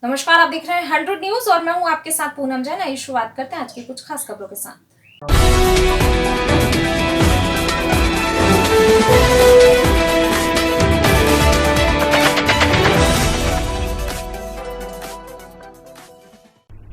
नमस्कार, आप देख रहे हैं 100 न्यूज और मैं हूं आपके साथ पूनम जैन। आइए शुरुआत करते हैं आज की कुछ खास खबरों के साथ।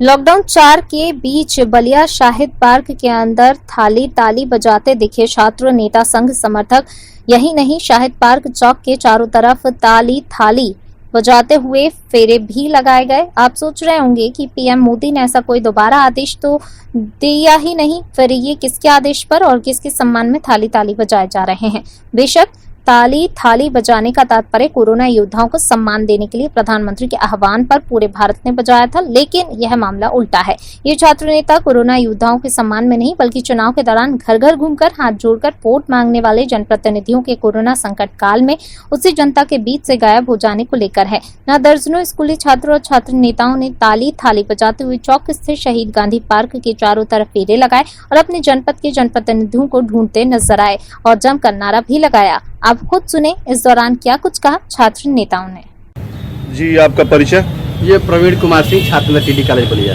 लॉकडाउन 4 के बीच बलिया शाहिद पार्क के अंदर थाली ताली बजाते दिखे छात्र नेता संघ समर्थक। यही नहीं, शाहिद पार्क चौक के चारों तरफ ताली थाली बजाते हुए फेरे भी लगाए गए। आप सोच रहे होंगे कि पीएम मोदी ने ऐसा कोई दोबारा आदेश तो दिया ही नहीं, फिर ये किसके आदेश पर और किसके सम्मान में थाली ताली बजाए जा रहे हैं। बेशक ताली थाली बजाने का तात्पर्य कोरोना योद्धाओं को सम्मान देने के लिए प्रधानमंत्री के आह्वान पर पूरे भारत ने बजाया था, लेकिन यह मामला उल्टा है। ये छात्र नेता कोरोना योद्धाओं के सम्मान में नहीं बल्कि चुनाव के दौरान घर घर घूमकर हाथ जोड़कर वोट मांगने वाले जनप्रतिनिधियों के कोरोना संकट काल में उसी जनता के बीच से गायब हो जाने को लेकर है। न दर्जनों स्कूली छात्र और छात्र नेताओं ने ताली थाली बजाते हुए चौक स्थित शहीद गांधी पार्क के चारों तरफ फेरे लगाए और अपने जनपद के जनप्रतिनिधियों को ढूंढते नजर आए और जमकर नारा भी लगाया। आप खुद सुने इस दौरान क्या कुछ कहा छात्र नेताओं ने। जी, आपका परिचय? ये प्रवीण कुमार सिंह, छात्र टीडी कॉलेज बलिया।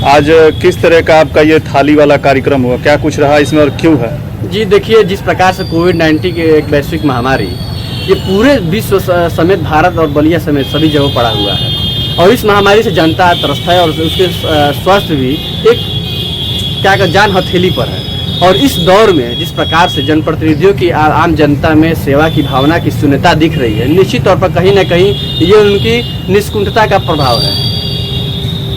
आज किस तरह का आपका ये थाली वाला कार्यक्रम हुआ, क्या कुछ रहा इसमें और क्यों है? जी देखिए, जिस प्रकार से कोविड-19 की एक वैश्विक महामारी ये पूरे विश्व समेत भारत और बलिया समेत सभी जगह पड़ा हुआ है और इस महामारी से जनता त्रस्त है और उसके स्वास्थ्य भी एक जान हथेली पर है। और इस दौर में जिस प्रकार से जनप्रतिनिधियों की आम जनता में सेवा की भावना की शून्यता दिख रही है, निश्चित तौर पर कहीं न कहीं ये उनकी निष्कुंठता का प्रभाव है।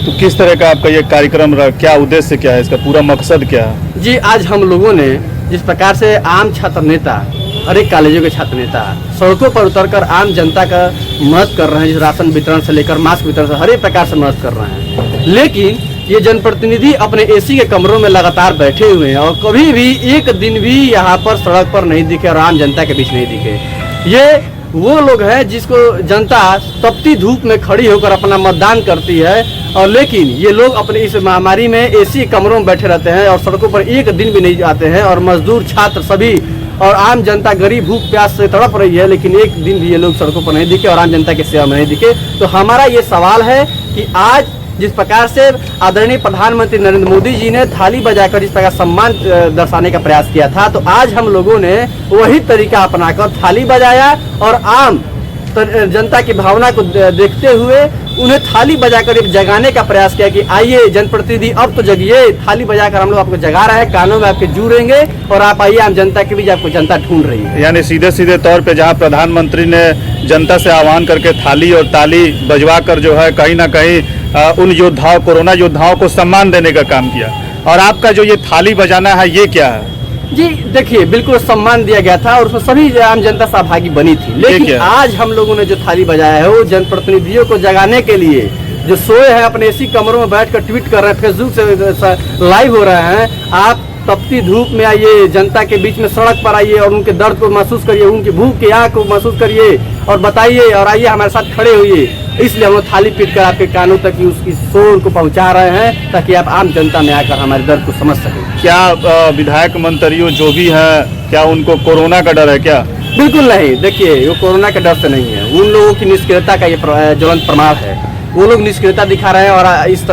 तो किस तरह का आपका ये कार्यक्रम रहा, क्या उद्देश्य क्या है, इसका पूरा मकसद क्या है? जी, आज हम लोगों ने जिस प्रकार से आम छात्र नेता, हर एक कॉलेजों के छात्र नेता सड़कों पर उतरकर आम जनता का मदद कर रहे हैं, जिस राशन वितरण से लेकर मास्क वितरण से हर एक प्रकार से मदद कर रहे हैं, लेकिन ये जनप्रतिनिधि अपने एसी के कमरों में लगातार बैठे हुए हैं और कभी भी एक दिन भी यहाँ पर सड़क पर नहीं दिखे और आम जनता के बीच नहीं दिखे। ये वो लोग हैं जिसको जनता तपती धूप में खड़ी होकर अपना मतदान करती है और लेकिन ये लोग अपने इस महामारी में एसी कमरों में बैठे रहते हैं और सड़कों पर एक दिन भी नहीं आते हैं और मजदूर छात्र सभी और आम जनता गरीब भूख प्यास से तड़प रही है, लेकिन एक दिन भी ये लोग सड़कों पर नहीं दिखे और आम जनता की सेवा में नहीं दिखे। तो हमारा ये सवाल है कि आज जिस प्रकार से आदरणीय प्रधानमंत्री नरेंद्र मोदी जी ने थाली बजाकर जिस प्रकार सम्मान दर्शाने का प्रयास किया था, तो आज हम लोगों ने वही तरीका अपनाकर थाली बजाया और आम जनता की भावना को देखते हुए उन्हें थाली बजाकर जगाने का प्रयास किया कि आइए जनप्रतिनिधि अब तो जगिए, थाली बजाकर हम लोग आपको जगा रहे हैं, कानों में आपके जुड़ेंगे और आप आइए आम जनता के बीच आपको जनता ढूंढ रही है। यानी सीधे सीधे तौर पे जहां प्रधानमंत्री ने जनता से आह्वान करके थाली और ताली बजवा कर जो है कहीं ना कहीं उन योद्धाओं, कोरोना योद्धाओं को सम्मान देने का काम किया, और आपका जो ये थाली बजाना है ये क्या है? जी देखिए, बिल्कुल सम्मान दिया गया था और उसमें सभी आम जनता सहभागी बनी थी, लेकिन आज हम लोगों ने जो थाली बजाया है वो जनप्रतिनिधियों को जगाने के लिए, जो सोए हैं अपने एसी कमरों में बैठकर ट्वीट कर रहे हैं, फेसबुक से लाइव हो रहे हैं, आप तपती धूप में आइए, जनता के बीच में सड़क पर आइए और उनके दर्द को महसूस करिए, उनकी भूख की आग को महसूस करिए और बताइए और आइए हमारे साथ खड़े होइए। इसलिए हम थाली पीट कर आपके कानों तक उसकी शोर को पहुंचा रहे हैं ताकि आप आम जनता में आकर हमारे दर्द को समझ सकें। क्या विधायक मंत्रियों जो भी है, क्या उनको कोरोना का डर है क्या? बिल्कुल नहीं। देखिए, वो कोरोना के डर से नहीं है, उन लोगों की निष्क्रियता का ये ज्वलंत प्रमाण है। वो लोग निष्क्रियता दिखा रहे हैं और इस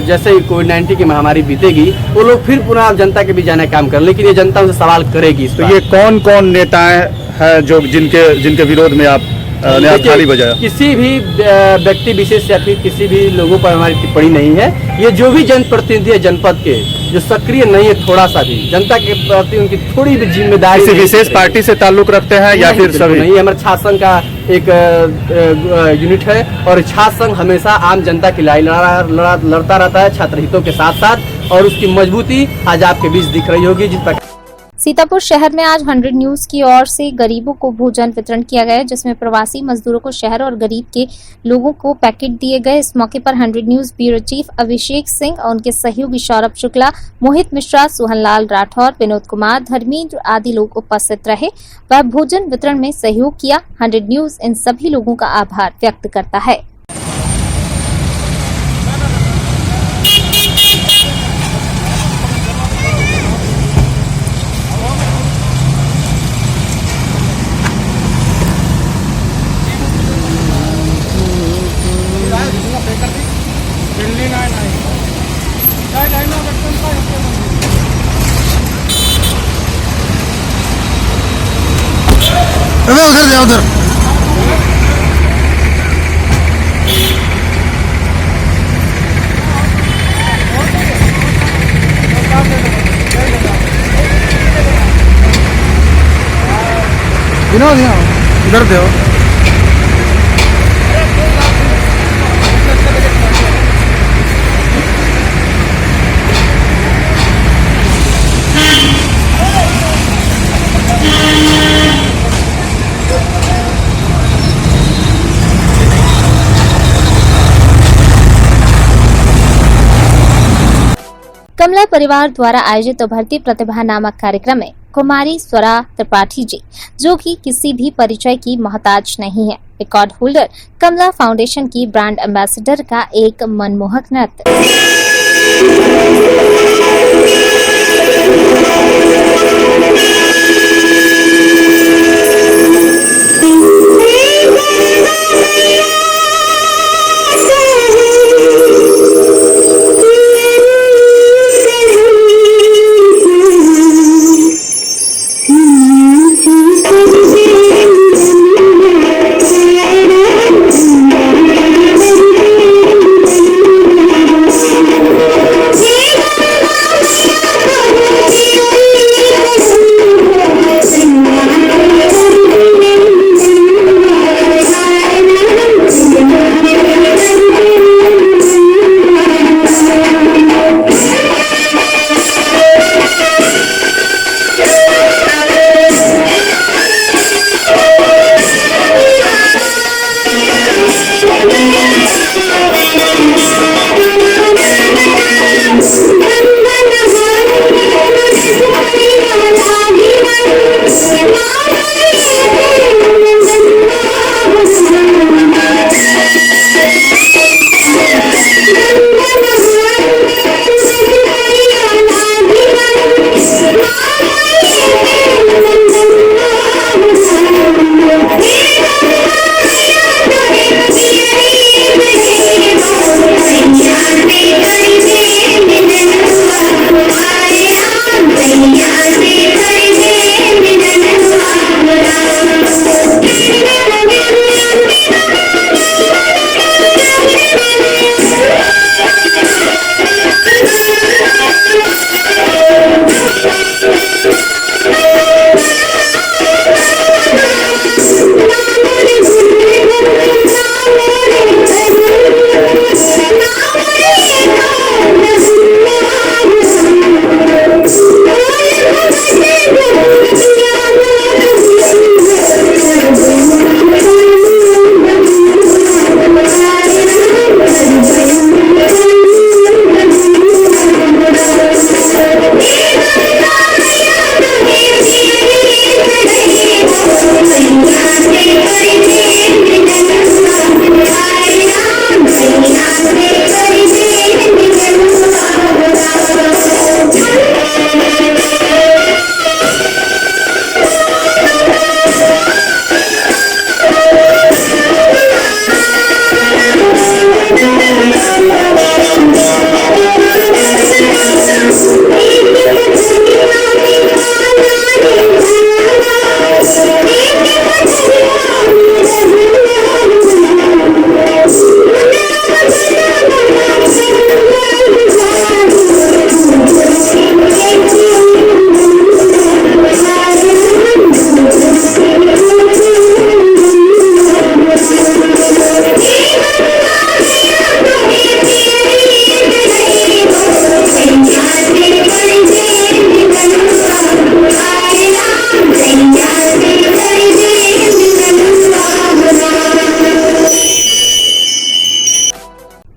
जैसे ही कोविड-19 की महामारी बीतेगी वो लोग फिर पुनः जनता के बीच जाने का काम करें, लेकिन ये जनता उनसे सवाल करेगी। तो ये कौन कौन नेताएं हैं जो जिनके विरोध में आप थाली बजाया? किसी भी व्यक्ति विशेष या फिर किसी भी लोगों पर हमारी टिप्पणी नहीं है। ये जो भी जनप्रतिनिधि है जनपद के जो सक्रिय नहीं है थोड़ा सा भी जनता के प्रति उनकी थोड़ी भी जिम्मेदारी, किसी विशेष पार्टी से ताल्लुक रखते हैं या फिर सभी? नहीं, हमारे छात्र संघ का एक यूनिट है और छात्र संघ हमेशा आम जनता की लड़ाई लड़ता रहता है छात्र हितों के साथ साथ, और उसकी मजबूती आज आपके बीच दिख रही होगी। जिस प्रकार सीतापुर शहर में आज 100 न्यूज की ओर से गरीबों को भोजन वितरण किया गया, जिसमें प्रवासी मजदूरों को शहर और गरीब के लोगों को पैकेट दिए गए। इस मौके पर 100 news bureau chief Abhishek Singh और उनके सहयोगी सौरभ शुक्ला, मोहित मिश्रा, सोहनलाल राठौर, विनोद कुमार, धर्मेंद्र आदि लोग उपस्थित रहे व भोजन वितरण में सहयोग किया। 100 न्यूज इन सभी लोगों का आभार व्यक्त करता है। पेपर अबे उधर जाओ उधर। विनोद यहाँ इधर दो। कमला परिवार द्वारा आयोजित उभरती प्रतिभा नामक कार्यक्रम में कुमारी स्वरा त्रिपाठी जी, जो कि किसी भी परिचय की मोहताज नहीं है, रिकॉर्ड होल्डर कमला फाउंडेशन की ब्रांड एम्बेसडर का एक मनमोहक नृत्य।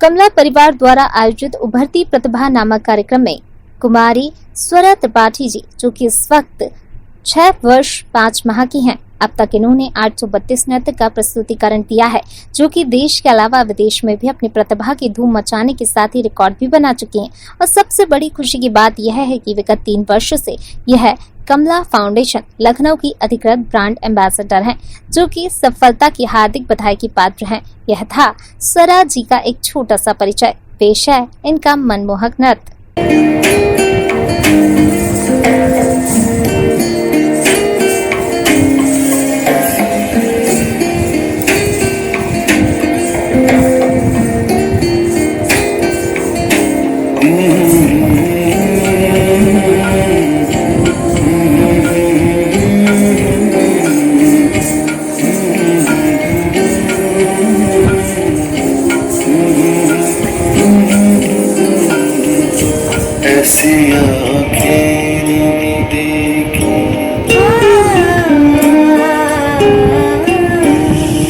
कमला परिवार द्वारा आयोजित उभरती प्रतिभा नामक कार्यक्रम में कुमारी स्वरा त्रिपाठी जी, जो कि इस वक्त 6 वर्ष 5 माह की हैं, अब तक इन्होंने 832 नृत्य का प्रस्तुतिकरण दिया है, जो कि देश के अलावा विदेश में भी अपनी प्रतिभा की धूम मचाने के साथ ही रिकॉर्ड भी बना चुकी हैं। और सबसे बड़ी खुशी की बात यह है कि विगत 3 वर्षों से यह कमला फाउंडेशन लखनऊ की अधिकृत ब्रांड एम्बेसडर हैं, जो कि सफलता की हार्दिक बधाई की पात्र हैं। यह था स्वरा जी का एक छोटा सा परिचय, पेश है इनका मनमोहक नृत्य। ऐसी आँखें नहीं देखी,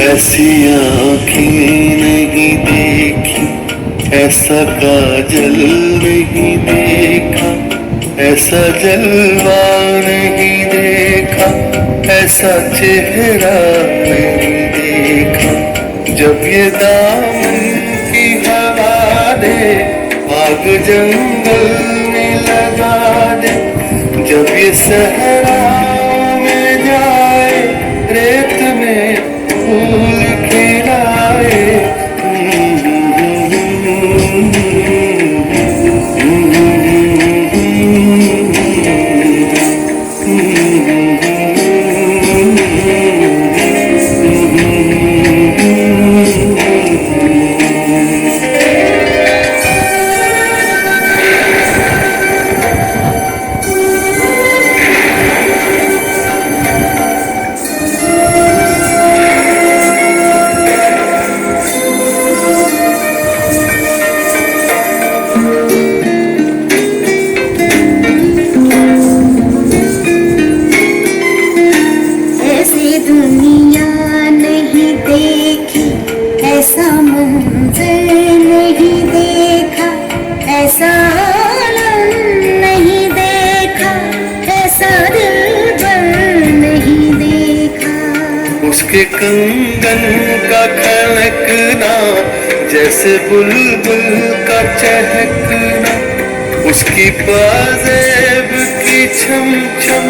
ऐसी आँखें नहीं देखी, ऐसा काजल नहीं देखा, ऐसा जलवा नहीं देखा, ऐसा चेहरा नहीं देखा। जब ये दामन की हवा दे, आग जंगल में लगा दे, जब ये सहरा में जाए, रेत में फूल खिलाए। उसके कंगन का खनकना, जैसे बुलबुल का चहकना, उसकी पाजेब की छम छम,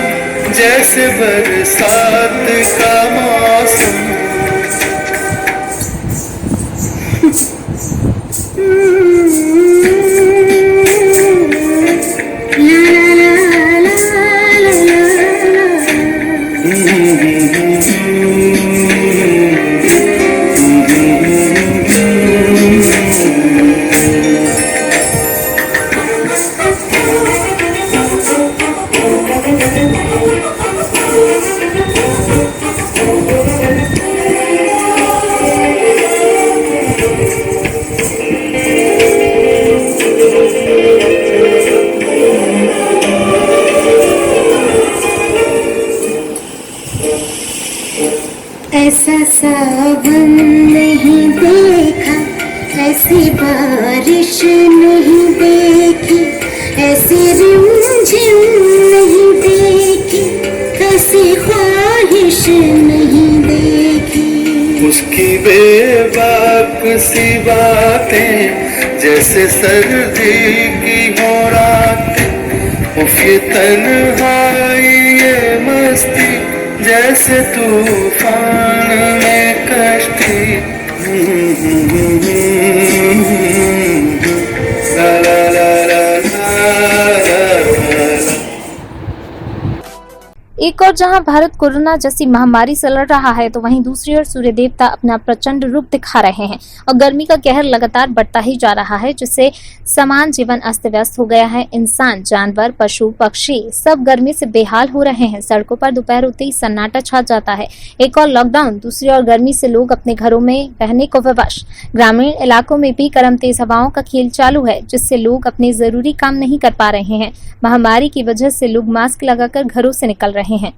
जैसे बरसात का मौसम। ऐसा सावन नहीं देखा, ऐसी बारिश नहीं देखी, ऐसी रिमझिम नहीं देखी, ऐसी ख्वाहिश नहीं देखी। उसकी बेबाक सी बातें, जैसे सर्दी की हो रातें, उफ ये तन्हाई ये मस्ती, जैसे तूफान में कश्ती। ला ला ला ला ला ला। एक और जहां भारत कोरोना जैसी महामारी से लड़ रहा है, तो वहीं दूसरी ओर सूर्य देवता अपना प्रचंड रूप दिखा रहे हैं और गर्मी का कहर लगातार बढ़ता ही जा रहा है, जिससे समान जीवन अस्त व्यस्त हो गया है। इंसान, जानवर, पशु, पक्षी सब गर्मी से बेहाल हो रहे हैं। सड़कों पर दोपहर होते ही सन्नाटा छा जाता है। एक और लॉकडाउन, दूसरी ओर गर्मी से लोग अपने घरों में रहने को विवश। ग्रामीण इलाकों में भी गर्म तेज हवाओं का खेल चालू है, जिससे लोग अपने जरूरी काम नहीं कर पा रहे हैं। महामारी की वजह से लोग मास्क लगाकर घरों से निकल रहे हैं,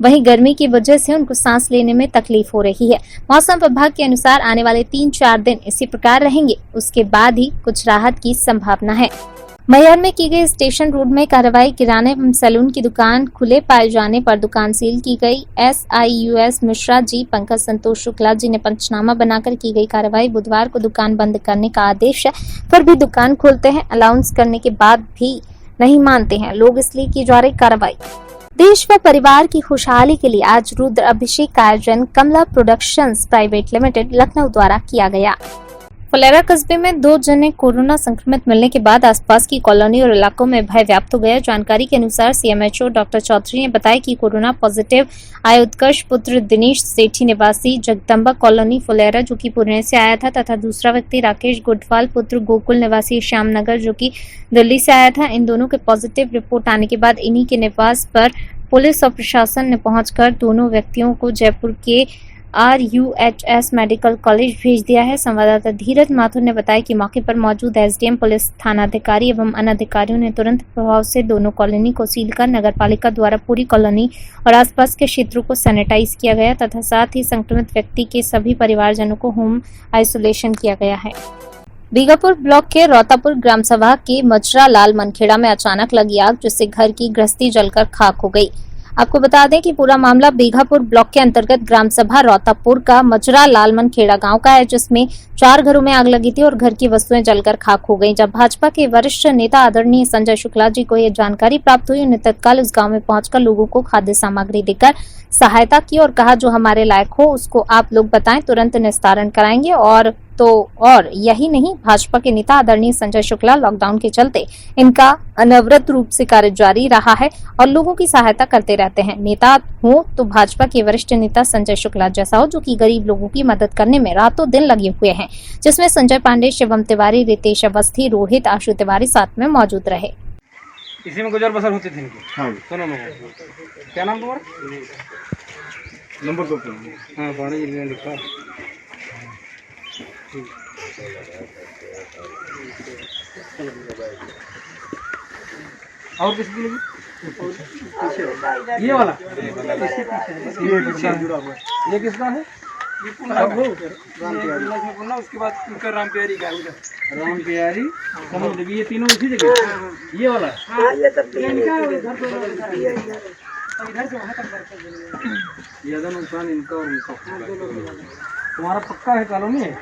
वहीं गर्मी की वजह से उनको सांस लेने में तकलीफ हो रही है। मौसम विभाग के अनुसार आने वाले 3-4 दिन इसी प्रकार रहेंगे, उसके बाद ही कुछ राहत की संभावना है। मैहर में की गई स्टेशन रोड में कार्रवाई। किराने एवं सैलून की दुकान खुले पाए जाने पर दुकान सील की गई। SIUS मिश्रा जी, पंकज संतोष शुक्ला जी ने पंचनामा बनाकर की गई कार्रवाई। बुधवार को दुकान बंद करने का आदेश है, फिर भी दुकान खोलते हैं। अलाउंस करने के बाद भी नहीं मानते हैं लोग, इसलिए की जा रही कार्रवाई। देश व परिवार की खुशहाली के लिए आज रुद्र अभिषेक का आयोजन कमला प्रोडक्शंस प्राइवेट लिमिटेड लखनऊ द्वारा किया गया। फुलेरा कस्बे में 2 जने कोरोना संक्रमित मिलने के बाद आसपास की कॉलोनी और इलाकों में भय व्याप्त हो गया। जानकारी के अनुसार सीएमएचओ डॉक्टर चौधरी ने बताया कि कोरोना पॉजिटिव आए उत्कर्ष पुत्र दिनेश सेठी निवासी जगदम्बा कॉलोनी फुलेरा जो कि पुणे से आया था तथा दूसरा व्यक्ति राकेश गुडफाल पुत्र गोकुल निवासी श्यामनगर जो कि दिल्ली से आया था। इन दोनों के पॉजिटिव रिपोर्ट आने के बाद इन्हीं के निवास पर पुलिस और प्रशासन ने पहुंचकर दोनों व्यक्तियों को जयपुर के RUHS मेडिकल कॉलेज भेज दिया है। संवाददाता धीरज माथुर ने बताया कि मौके पर मौजूद एसडीएम पुलिस थानाधिकारी एवं अन्य अधिकारियों ने तुरंत प्रभाव से दोनों कॉलोनी को सील कर नगरपालिका द्वारा पूरी कॉलोनी और आसपास के क्षेत्रों को सैनिटाइज किया गया तथा साथ ही संक्रमित व्यक्ति के सभी परिवारजनों को होम आइसोलेशन किया गया है। बीघापुर ब्लॉक के रौतापुर ग्राम सभा के मजरा लाल मनखेड़ा में अचानक लगी आग जिससे घर की गृहस्थी जलकर खाक हो गई। आपको बता दें कि पूरा मामला बीघापुर ब्लॉक के अंतर्गत ग्राम सभा रौतापुर का मजरा लाल मनखेड़ा गांव का है जिसमें 4 घरों में आग लगी थी और घर की वस्तुएं जलकर खाक हो गईं। जब भाजपा के वरिष्ठ नेता आदरणीय संजय शुक्ला जी को यह जानकारी प्राप्त हुई उन्हें तत्काल उस गांव में पहुंचकर लोगों को खाद्य सामग्री देकर सहायता की और कहा जो हमारे लायक हो उसको आप लोग बताएं, तुरंत निस्तारण कराएंगे। और यही नहीं, भाजपा के नेता आदरणीय संजय शुक्ला लॉकडाउन के चलते इनका अनवरत रूप से कार्य जारी रहा है और लोगों की सहायता करते रहते हैं। नेता हो तो भाजपा के वरिष्ठ नेता संजय शुक्ला जैसा हो जो कि गरीब लोगों की मदद करने में रातों दिन लगे हुए हैं, जिसमें संजय पांडे, शिवम तिवारी, रितेश अवस्थी, रोहित, आशु तिवारी साथ में मौजूद रहे। इसी में गुजर बसर होती थी इनकी। हाँ दोनों लोगों। क्या नाम तुम्हारा? नंबर 2 पे। हाँ पानी जी ने लिखा। और किसकी लगी? ये वाला? ये किसका है? उसके बाद राम प्यारी का राम प्यारी समझ ये तीनों इसी जगह। ये वाला ज्यादा नुकसान इनका और उनका। तुम्हारा पक्का है कॉलोनी है?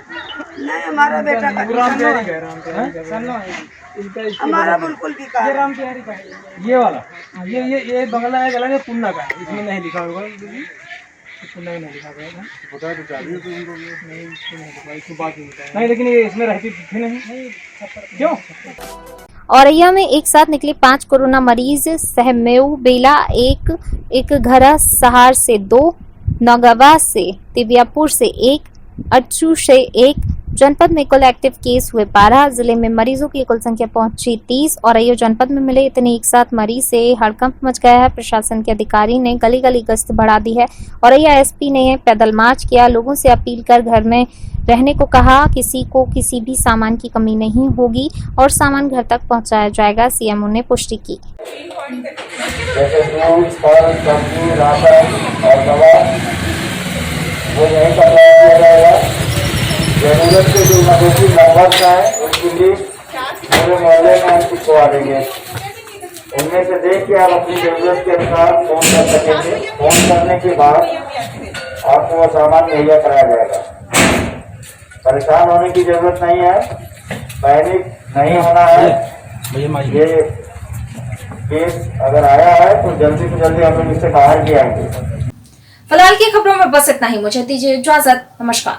नहीं, हमारा बेटा का राम प्यारी का हमारा बिल्कुल भी का राम प्यारी का ये वाला। ये बंगला है गला है पुन्ना का, इसमें नहीं लिखा होगा नहीं लिखा गया बता तो चाहिए तो उनको नहीं, लेकिन ये इसमें रहती थी नहीं क्यों? औरैया में एक साथ निकले 5 कोरोना मरीज, सहमेऊ बेला एक घरा सहार से 2, नौगवा से, तिबियापुर से 1, अटू से 1। जनपद में कुल एक्टिव केस हुए 12। जिले में मरीजों की कुल संख्या पहुंची 30। औरैया जनपद में मिले इतने एक साथ मरीज से हड़कंप मच गया है। प्रशासन के अधिकारी ने गली गली गश्त बढ़ा दी है। औरैया एसपी ने पैदल मार्च किया, लोगों से अपील कर घर में रहने को कहा। किसी को किसी भी सामान की कमी नहीं होगी और सामान घर तक पहुंचाया जाएगा, सीएमओ ने पुष्टि की। जैसे दूध, फल, सब्जी, राशन और दवा वो यहीं पर किया जाएगा। जरूरत के जो मवेशी लगभग का है उसकी लिस्ट पूरे मोहल्ले में हम छिपवा देंगे। उनमें से देख के आप अपनी जरूरत के अनुसार फोन कर सकेंगे। फोन करने के बाद आपको वो सामान मुहैया कराया जाएगा। परेशान होने की जरूरत नहीं है, पैनिक नहीं होना है। ये केस अगर आया है तो जल्दी से जल्दी हम लोग इससे बाहर भी आएंगे। फिलहाल की खबरों में बस इतना ही। मुझे दीजिए इजाजत। नमस्कार।